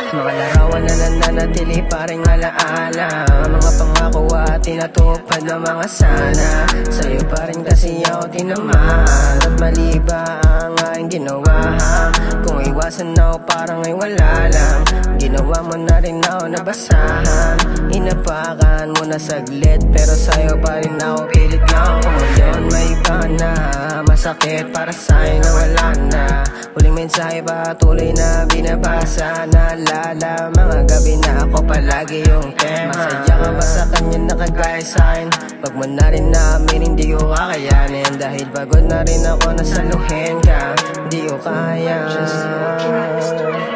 Mga larawan na nananatili pa rin alaala, mga pangako at tinatupad na mga sana. Sa'yo pa rin kasi ako tinamaan, at mali ba ang aking ginawa? Kung iwasan ako parang ay wala lang, ginawa mo na rin ako nabasahan. Inapakan mo na saglit, pero sa'yo pa rin ako pilit lang. Kung ngayon may iba na, masakit para sa'yo na wala na. Huling mensahe patuloy na binabasa, naalala mga gabi na ako palagi yung tema. Masaya ka ba sa kanya na kagaya sa'kin? Pag mo na rin namin hindi ko kakayanin, dahil pagod na rin ako na saluhin ka, hindi ko kaya.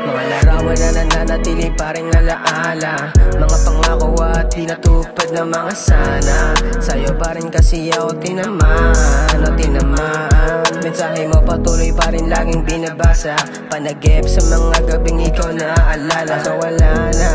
Mga larawan na nananatili pa rin alaala, mga pangako at tinatupad na mga sana. Sa'yo pa rin kasi ako tinamaan o tinamaan. Mensahe mo patuloy pa rin laging binabasa, panagip sa mga gabing ikaw naaalala. So wala na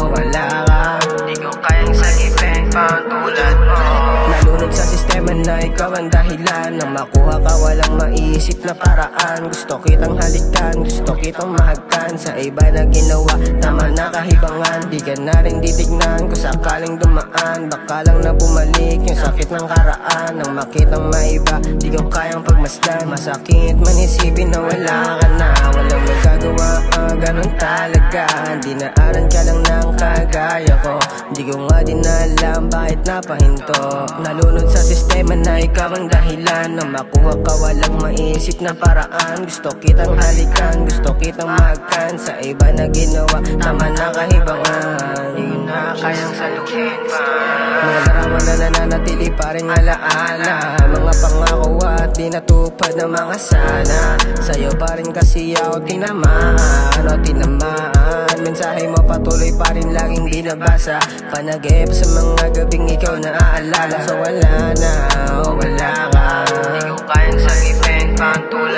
o wala ka, di ko kayang sagipin pa tulad mo. Nalunod sa sistema na ikaw ang dahilan, nang makuha ka walang maisip na paraan. Gusto kitang halikan, gusto kitang mahagkan, sa iba na ginawa tama na kahibangan. Di ka na rin titignan kung sakaling dumaan, baka lang na bumalik yung sakit ng karaan. Nang makitang maiba, di ko kayang pagmasdan. Masakit man isipin na wala ka na, walang magagawa, ganun talaga. Dinaanan ka lang ng kagaya ko, di ko nga din alam bakit napahinto. Nalunod sa sistema na ikaw ang dahilan, nang makuha ka walang maisip na paraan. Gusto kitang halikan, gusto kitang mahagkan, sa iba na ginawa tama na kahibangan. Di ko na kayang saluhin pa. Mga larawan na nananatili pa rin alaala, mga pangako at tinatupad na mga sana. Sa'yo pa rin kasi ako tinamaan o tinamaan. Mensahe mo patuloy pa rin laging binabasa, panagip sa mga gabing ikaw naaalala. So wala na o wala ka, di ko kayang sagipin pa tulad